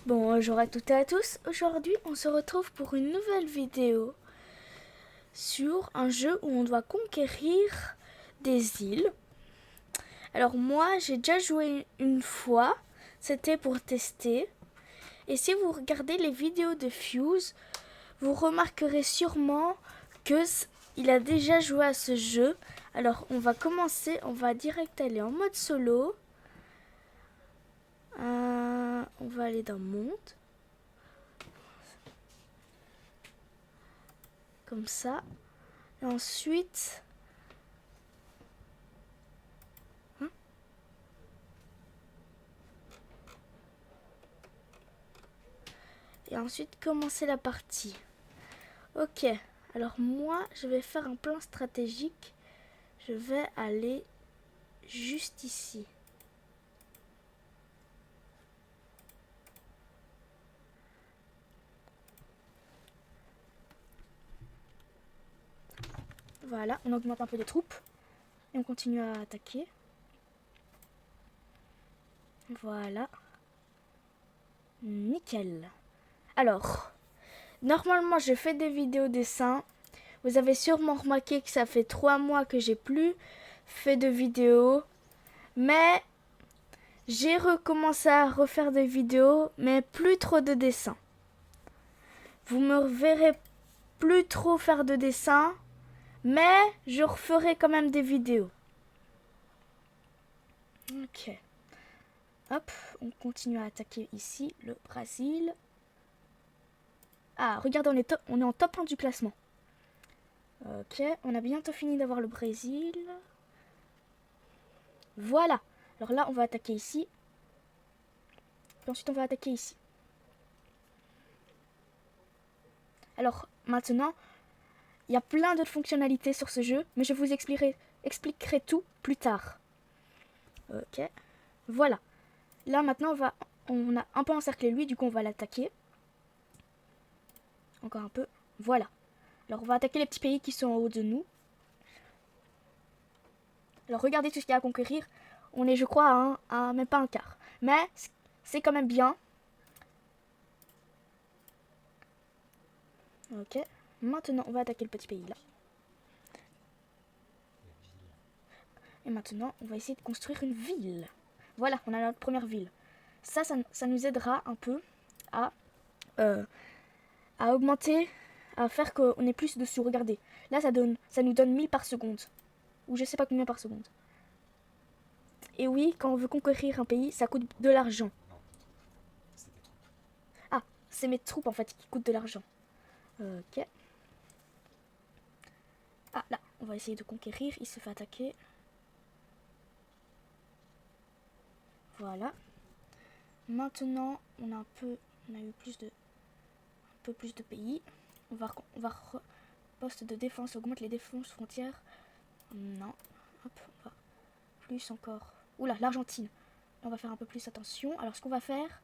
Bonjour à toutes et à tous, aujourd'hui on se retrouve pour une nouvelle vidéo sur un jeu où on doit conquérir des îles. Alors moi j'ai déjà joué une fois, c'était pour tester. Et si vous regardez les vidéos de Fuse, vous remarquerez sûrement que il a déjà joué à ce jeu. Alors on va commencer, on va direct aller en mode solo. On va aller dans monde. Comme ça. Et ensuite... Et ensuite commencer la partie. Ok, alors moi je vais faire un plan stratégique. Je vais aller juste ici. Voilà, on augmente un peu les troupes. Et on continue à attaquer. Voilà. Nickel. Alors, normalement je fais des vidéos dessins. Vous avez sûrement remarqué que ça fait 3 mois que j'ai plus fait de vidéos. Mais j'ai recommencé à refaire des vidéos, mais plus trop de dessins. Vous me verrez plus trop faire de dessins, mais je referai quand même des vidéos. Ok. Hop, on continue à attaquer ici le Brésil. Ah, regardez, on est en top 1 du classement. Ok, on a bientôt fini d'avoir le Brésil. Voilà. Alors là, on va attaquer ici. Puis ensuite, on va attaquer ici. Alors, maintenant, il y a plein d'autres fonctionnalités sur ce jeu, mais je vous expliquerai tout plus tard. Ok, voilà. Là, maintenant, on a un peu encerclé lui, du coup, on va l'attaquer. Encore un peu. Voilà. Alors, on va attaquer les petits pays qui sont en haut de nous. Alors, regardez tout ce qu'il y a à conquérir. On est, je crois, à même pas un quart. Mais, c'est quand même bien. Ok. Maintenant, on va attaquer le petit pays, là. Et maintenant, on va essayer de construire une ville. Voilà, on a notre première ville. Ça nous aidera un peu à augmenter, à faire qu'on ait plus de sous. Regardez, là ça nous donne 1000 par seconde. Ou je sais pas combien par seconde. Et oui, quand on veut conquérir un pays, ça coûte de l'argent. Ah, c'est mes troupes en fait qui coûtent de l'argent. Ok. Ah, là, on va essayer de conquérir. Il se fait attaquer. Voilà. Maintenant, on a eu un peu plus de pays. On va poste de défense, augmente les défenses frontières. Non. Hop, on va plus encore. Oula, l'Argentine. On va faire un peu plus attention. Alors, ce qu'on va faire,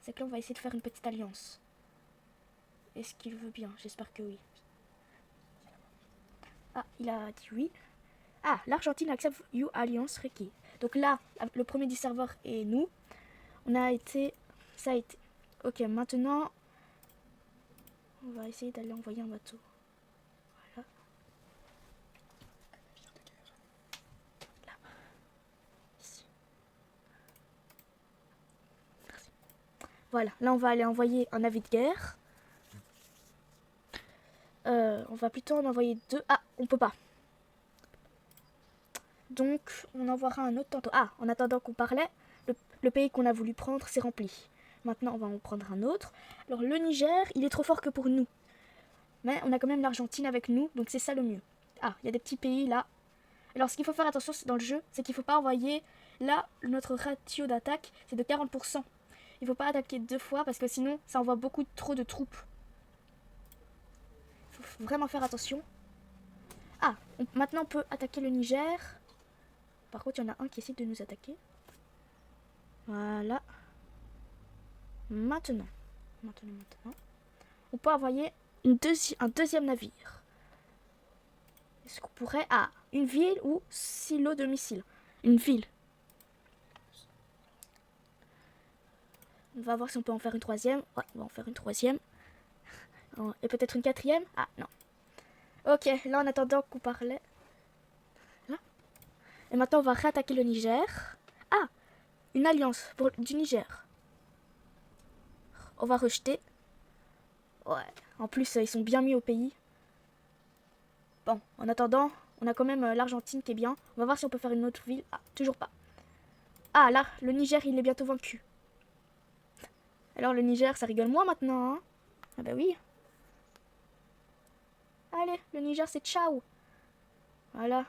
c'est que là, on va essayer de faire une petite alliance. Est-ce qu'il veut bien? J'espère que oui. Ah, il a dit oui. Ah, l'Argentine accepte You Alliance Reiki. Donc là, le premier du serveur est nous. On a été... Ça a été... Ok, maintenant... On va essayer d'aller envoyer un bateau. Voilà. Là. Ici. Merci. Voilà, là on va aller envoyer un navire de guerre. On va plutôt en envoyer 2. Ah, on peut pas. Donc, on envoiera un autre tantôt. Ah, en attendant qu'on parlait, le pays qu'on a voulu prendre s'est rempli. Maintenant, on va en prendre un autre. Alors, le Niger, il est trop fort que pour nous. Mais on a quand même l'Argentine avec nous, donc c'est ça le mieux. Ah, il y a des petits pays là. Alors, ce qu'il faut faire attention dans le jeu, c'est qu'il ne faut pas envoyer... Là, notre ratio d'attaque, c'est de 40%. Il ne faut pas attaquer 2 fois, parce que sinon, ça envoie trop de troupes. Il faut vraiment faire attention. Ah, maintenant, on peut attaquer le Niger. Par contre, il y en a un qui essaie de nous attaquer. Voilà. Maintenant. On peut envoyer un deuxième navire. Est-ce qu'on pourrait... Ah, une ville ou silo de missiles. Une ville. On va voir si on peut en faire une troisième. Ouais, on va en faire une troisième. Et peut-être une quatrième. Ah, non. Ok, là, en attendant qu'on parlait... Là. Et maintenant, on va réattaquer le Niger. Ah, une alliance pour du Niger. On va rejeter. Ouais, en plus, ils sont bien mis au pays. Bon, en attendant, on a quand même l'Argentine qui est bien. On va voir si on peut faire une autre ville. Ah, toujours pas. Ah, là, le Niger, il est bientôt vaincu. Alors, le Niger, ça rigole moins maintenant, hein? Ah bah oui. Allez, le Niger, c'est ciao. Voilà.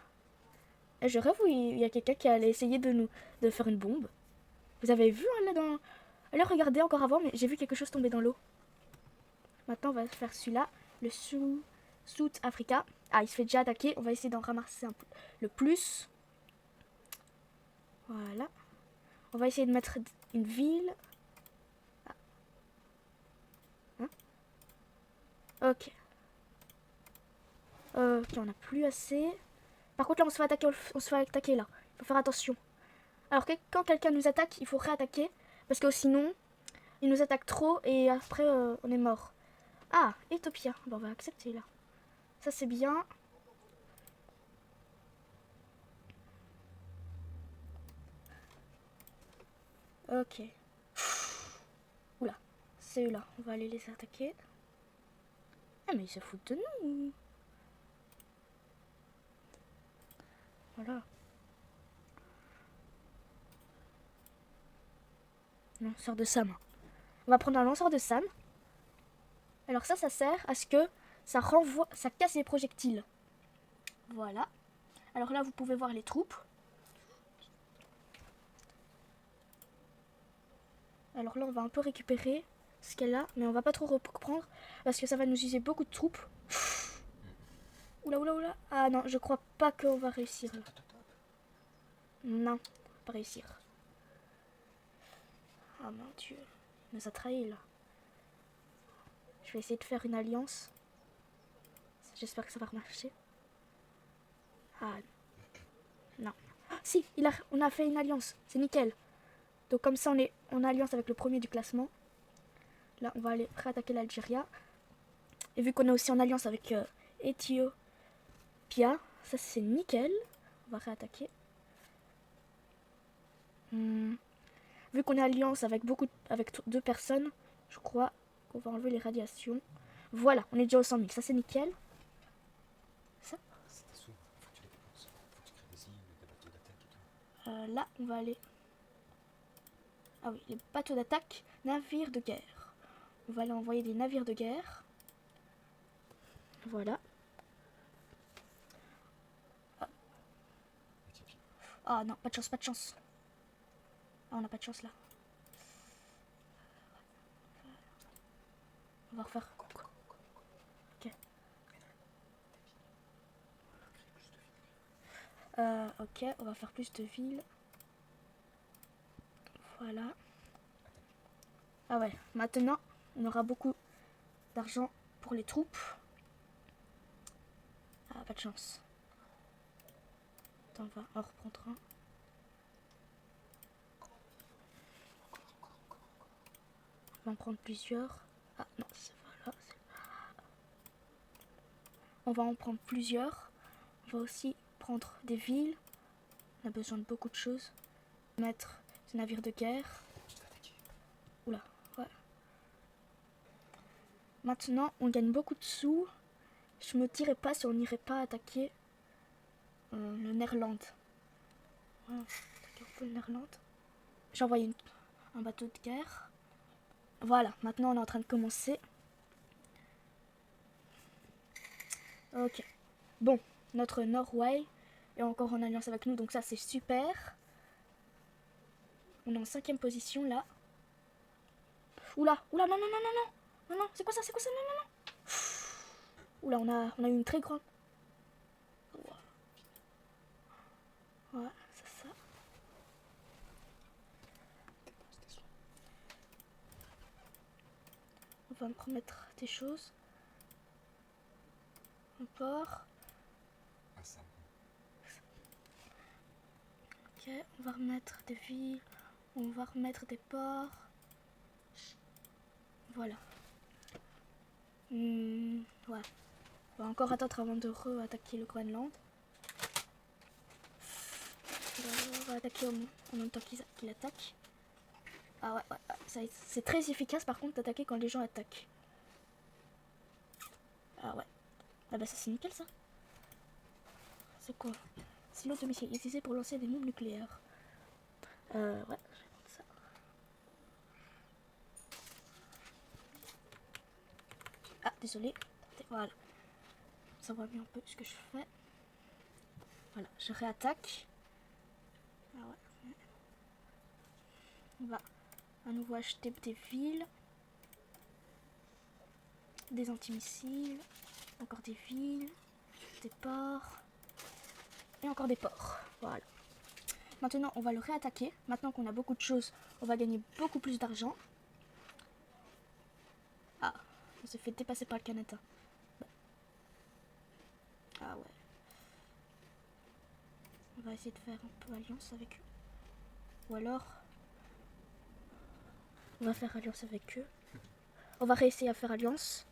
Et je rêve où il y a quelqu'un qui allait essayer de faire une bombe. Vous avez vu, hein, là, dans... Allez, regardez encore avant, mais j'ai vu quelque chose tomber dans l'eau. Maintenant, on va faire celui-là. Le South Africa. Ah, il se fait déjà attaquer. On va essayer d'en ramasser le plus. Voilà. On va essayer de mettre une ville. Ah. Hein? Ok. Ok, on n'a plus assez. Par contre, là, on se fait attaquer là. Il faut faire attention. Alors, quand quelqu'un nous attaque, il faut réattaquer. Parce que sinon, il nous attaque trop et après, on est mort. Ah, Ethiopia. Bon, on va accepter là. Ça, c'est bien. Ok. Oula, c'est eux là. On va aller les attaquer. Ah, mais ils se foutent de nous. Voilà. Lanceur de Sam. On va prendre un lanceur de Sam. Alors ça sert à ce que ça renvoie, ça casse les projectiles. Voilà. Alors là, vous pouvez voir les troupes. Alors là, on va un peu récupérer ce qu'elle a, mais on va pas trop reprendre parce que ça va nous user beaucoup de troupes. Oula, oula, oula. Ah non, je crois pas qu'on va réussir là. Non, on va pas réussir. Ah mon dieu, il nous a trahis là. Je vais essayer de faire une alliance. J'espère que ça va marcher. Ah non. Ah, si, on a fait une alliance, c'est nickel. Donc comme ça, on est en alliance avec le premier du classement. Là, on va aller réattaquer l'Algérie. Et vu qu'on est aussi en alliance avec Éthiopia, ça c'est nickel. On va réattaquer. Vu qu'on est en alliance avec deux personnes, je crois qu'on va enlever les radiations. Voilà, on est déjà au 100 000, ça c'est nickel. Ça. Là, on va aller... Ah oui, les bateaux d'attaque, navires de guerre. On va aller envoyer des navires de guerre. Voilà. Ah non, pas de chance, pas de chance. Ah, on n'a pas de chance là. On va refaire. Ok. Ok, on va faire plus de villes. Voilà. Ah ouais, maintenant, on aura beaucoup d'argent pour les troupes. Ah, pas de chance. Attends, on va en reprendre un. On va en prendre plusieurs. Ah non, c'est voilà. On va en prendre plusieurs. On va aussi prendre des villes. On a besoin de beaucoup de choses. Mettre des navires de guerre. Oula, ouais. Maintenant, on gagne beaucoup de sous. Je me dirais pas si on n'irait pas attaquer le Néerlande. Voilà, attaquer un peu le Néerlande. J'ai envoyé un bateau de guerre. Voilà, maintenant on est en train de commencer. Ok. Bon, notre Norway est encore en alliance avec nous, donc ça c'est super. On est en 5e position là. Oula, oula, non, non, non, non, non. Non, non, c'est quoi ça, non, non, non. Oula, on a eu une très grande... Voilà, c'est ça. On va me remettre des choses. Un port. Ok, on va remettre des villes. On va remettre des ports. Voilà. Ouais. On va encore attendre avant de re-attaquer le Groenland. On va attaquer en même temps qu'il attaque. Ah ouais, c'est très efficace par contre d'attaquer quand les gens attaquent. Ah ouais. Ah bah ça c'est nickel ça. C'est quoi? Silo de missile utilisé pour lancer des bombes nucléaires. Ouais, je vais prendre ça. Ah désolé. Voilà. Ça voit bien un peu ce que je fais. Voilà, je réattaque. Ah ouais. On va à nouveau acheter des villes. Des antimissiles. Encore des villes. Des ports. Et encore des ports. Voilà. Maintenant, on va le réattaquer. Maintenant qu'on a beaucoup de choses, on va gagner beaucoup plus d'argent. Ah, on s'est fait dépasser par le Canada. Ah ouais. On va essayer de faire un peu alliance avec eux. Ou alors, on va faire alliance avec eux. On va réessayer à faire alliance.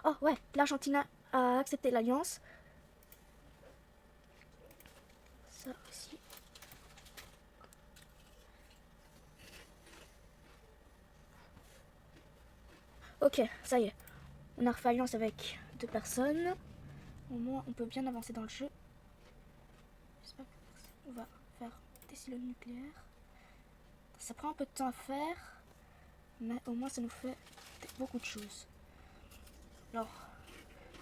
Oh ouais, l'Argentine a accepté l'alliance. Ça aussi. Ok, ça y est. On a refait alliance avec 2 personnes. Au moins, on peut bien avancer dans le jeu. J'espère qu'on va faire des silos nucléaires. Ça prend un peu de temps à faire, mais au moins ça nous fait beaucoup de choses. Alors,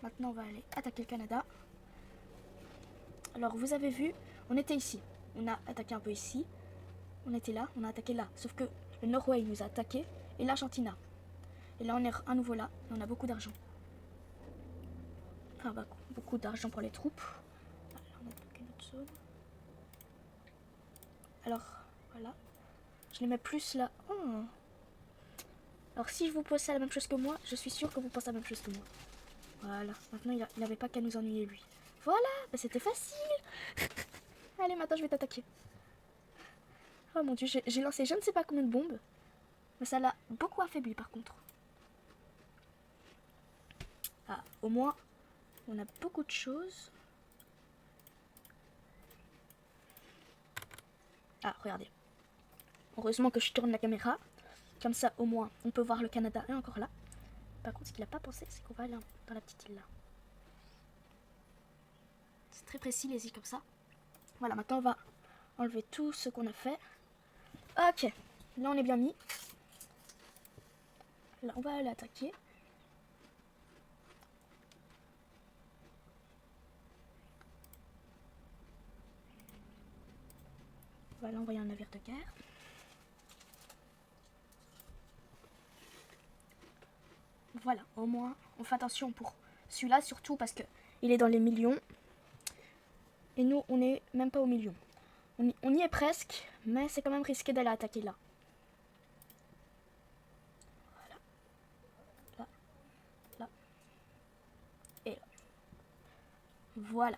maintenant on va aller attaquer le Canada. Alors, vous avez vu, on était ici. On a attaqué un peu ici. On était là, on a attaqué là. Sauf que le Norway nous a attaqué et l'Argentine. Et là, on est à nouveau là. Et on a beaucoup d'argent. Enfin, beaucoup d'argent pour les troupes. Là, on a bloqué notre zone. Alors, voilà. Je les mets plus là. Oh. Alors, si je vous pose ça la même chose que moi, je suis sûre que vous pensez la même chose que moi. Voilà. Maintenant, il n'avait pas qu'à nous ennuyer, lui. Voilà, bah, c'était facile. Allez, maintenant, je vais t'attaquer. Oh mon dieu, j'ai lancé je ne sais pas combien de bombes. Mais ça l'a beaucoup affaibli, par contre. Ah, au moins, on a beaucoup de choses. Ah, regardez. Heureusement que je tourne la caméra. Comme ça, au moins, on peut voir le Canada et encore là. Par contre, ce qu'il n'a pas pensé, c'est qu'on va aller dans la petite île là. C'est très précis les îles comme ça. Voilà, maintenant on va enlever tout ce qu'on a fait. Ok, là on est bien mis. Là, on va aller attaquer. On va aller envoyer un navire de guerre. Voilà, au moins, on fait attention pour celui-là, surtout parce que il est dans les millions. Et nous, on n'est même pas aux millions. On y est presque, mais c'est quand même risqué d'aller attaquer là. Voilà. Là. Là. Et là. Voilà.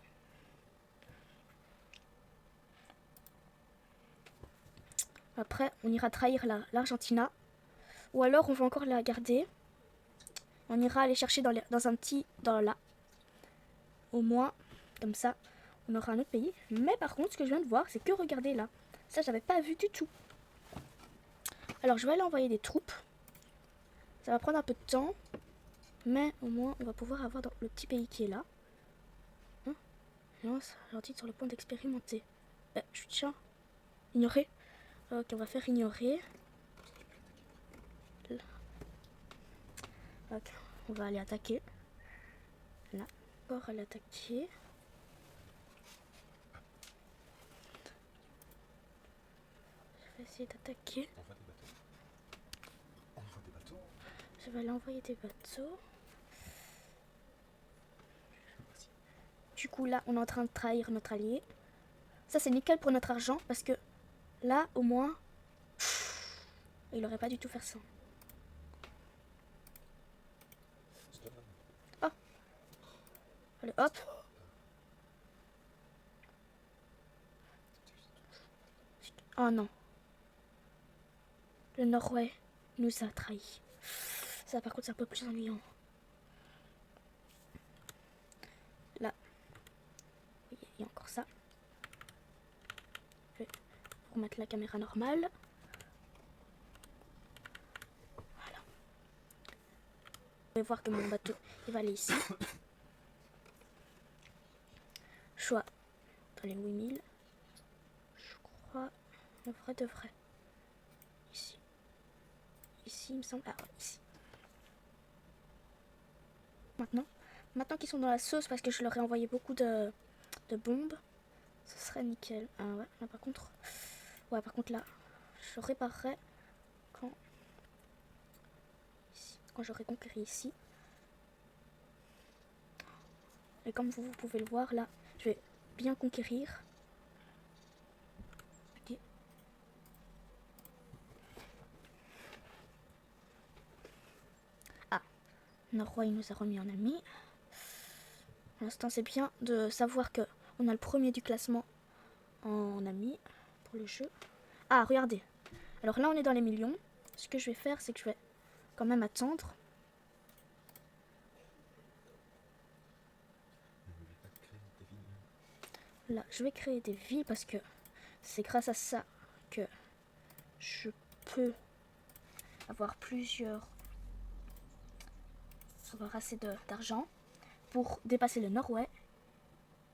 Après, on ira trahir l'Argentina. Ou alors, on va encore la garder. On ira aller chercher dans un petit... Dans là. Au moins, comme ça, on aura un autre pays. Mais par contre, ce que je viens de voir, c'est que regardez là. Ça, j'avais pas vu du tout. Alors, je vais aller envoyer des troupes. Ça va prendre un peu de temps. Mais au moins, on va pouvoir avoir dans le petit pays qui est là. Hein? Non, l'Argentine sur le point d'expérimenter. Je suis tiens. Ignorer. Ok, on va faire ignorer. Là. Ok, on va aller attaquer. Là, encore aller attaquer. Je vais essayer d'attaquer. On envoie des bateaux. Je vais aller envoyer des bateaux. Du coup, là, on est en train de trahir notre allié. Ça, c'est nickel pour notre argent parce que là, au moins, il aurait pas du tout faire ça. Oh. Allez, hop. Oh non. Le Norway. nous a trahis. Ça, par contre, c'est un peu plus ennuyant. Là, il y a encore ça. Je vais remettre la caméra normale. Voilà. Vous pouvez voir que mon bateau, il va aller ici. Choix dans les 8000. Je crois, le vrai de vrai. Ici. Ici, il me semble. Ah, ouais, ici. Maintenant qu'ils sont dans la sauce, parce que je leur ai envoyé beaucoup de bombes, ce serait nickel. Ah ouais, là par contre, là, je réparerai quand j'aurai conquéri ici. Et comme vous pouvez le voir là, je vais bien conquérir. Ok. Ah, notre roi il nous a remis en ami. Pour l'instant c'est bien de savoir que on a le premier du classement en ami pour le jeu. Ah regardez, alors là on est dans les millions. Ce que je vais faire c'est que je vais quand même attendre. Là je vais créer des villes parce que c'est grâce à ça que je peux avoir avoir assez d'argent pour dépasser le Nord-Ouest.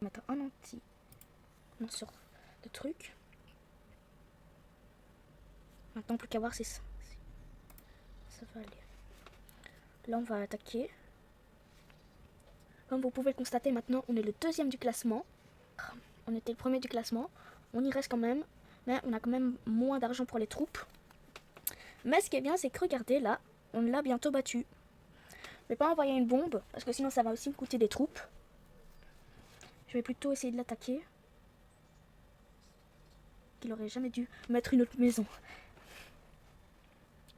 Mettre un sur de trucs. Maintenant plus qu'à voir si ça va aller. Là on va attaquer. Comme vous pouvez le constater, maintenant on est le deuxième du classement. On était le premier du classement. On y reste quand même, mais on a quand même moins d'argent pour les troupes. Mais ce qui est bien, c'est que regardez là, on l'a bientôt battu. Je vais pas envoyer une bombe parce que sinon ça va aussi me coûter des troupes. Je vais plutôt essayer de l'attaquer. Il aurait jamais dû mettre une autre maison.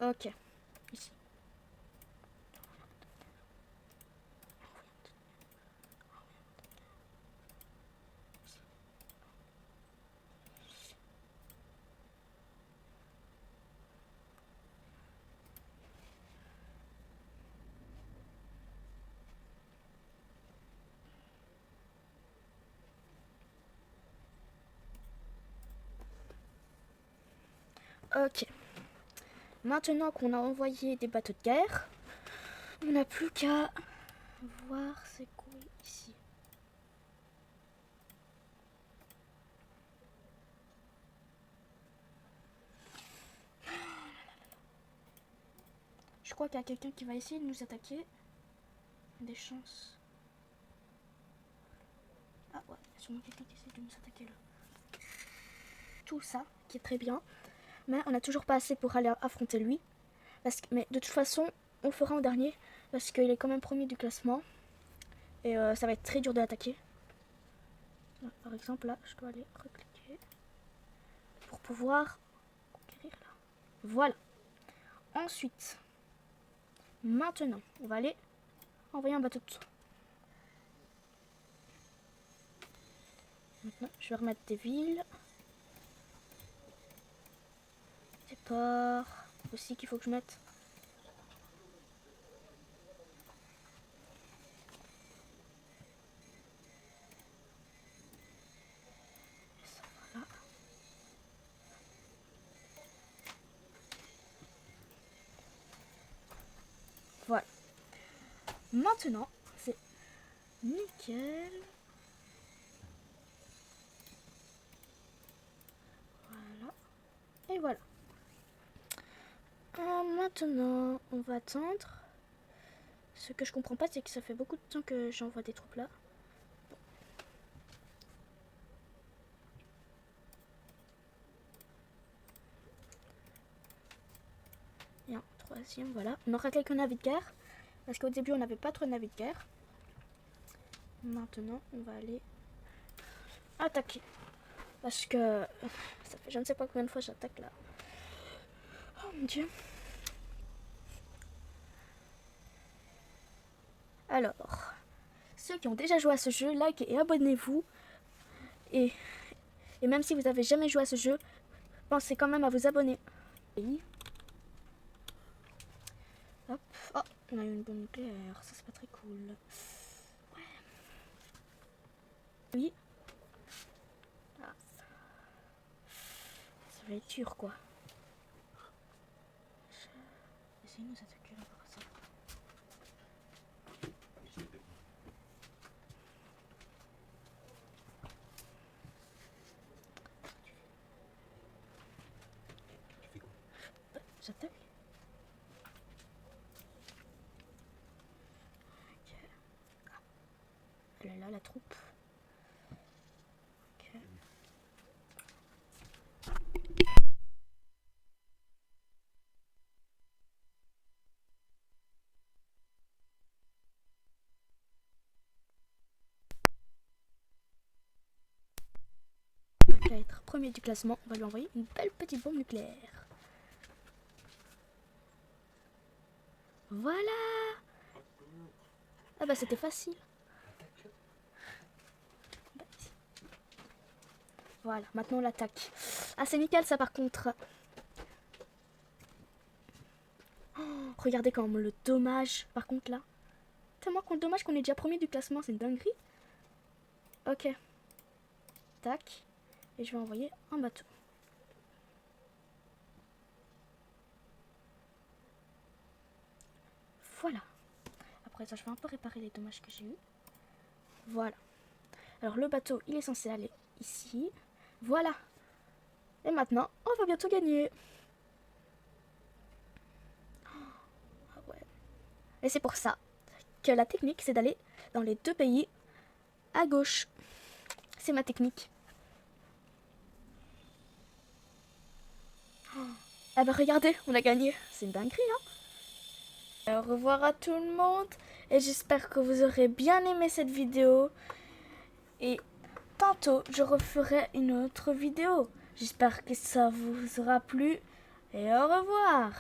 Ok, ici. Ok. Maintenant qu'on a envoyé des bateaux de guerre, on n'a plus qu'à voir c'est quoi ici. Je crois qu'il y a quelqu'un qui va essayer de nous attaquer. Des chances. Ah ouais, il y a sûrement quelqu'un qui essaie de nous attaquer là. Tout ça, qui est très bien. Mais on n'a toujours pas assez pour aller affronter lui. Mais de toute façon, on le fera en dernier. Parce qu'il est quand même premier du classement. Et ça va être très dur de l'attaquer. Par exemple, là, je dois aller recliquer. Pour pouvoir conquérir là. Voilà. Ensuite, maintenant, on va aller envoyer un bateau de saut. Maintenant, je vais remettre des villes. Des ports. Aussi qu'il faut que je mette. Voilà. Voilà. Maintenant, c'est nickel. Voilà. Et voilà. Maintenant, on va attendre. Ce que je comprends pas, c'est que ça fait beaucoup de temps que j'envoie des troupes là. Bon. Et un troisième, voilà. On aura quelques navires de guerre. Parce qu'au début, on n'avait pas trop de navires de guerre. Maintenant, on va aller attaquer. Parce que ça fait je ne sais pas combien de fois j'attaque là. Oh mon dieu. Alors, ceux qui ont déjà joué à ce jeu, likez et abonnez-vous. Et même si vous n'avez jamais joué à ce jeu, pensez quand même à vous abonner. On a eu une bombe nucléaire, ça c'est pas très cool. Ouais. Oui. Ah, ça va être dur quoi. Essayez de nous attaquer là par ça. J'attaque. Ok. Ah. Elle est là la troupe. Ok. Donc à être premier du classement, on va lui envoyer une belle petite bombe nucléaire. Voilà. Ah bah c'était facile. Voilà, maintenant on l'attaque. Ah c'est nickel ça par contre. Oh, regardez quand même le dommage par contre là. Tellement qu'on dommage qu'on est déjà premier du classement, c'est une dinguerie. Ok. Tac. Et je vais envoyer un bateau. Voilà. Après ça, je vais un peu réparer les dommages que j'ai eu. Voilà. Alors le bateau, il est censé aller ici. Voilà. Et maintenant, on va bientôt gagner. Ah ouais. Et c'est pour ça que la technique, c'est d'aller dans les deux pays à gauche. C'est ma technique. Ah bah regardez, on a gagné. C'est une dinguerie, hein. Au revoir à tout le monde. Et j'espère que vous aurez bien aimé cette vidéo. Et tantôt, je referai une autre vidéo. J'espère que ça vous aura plu. Et au revoir.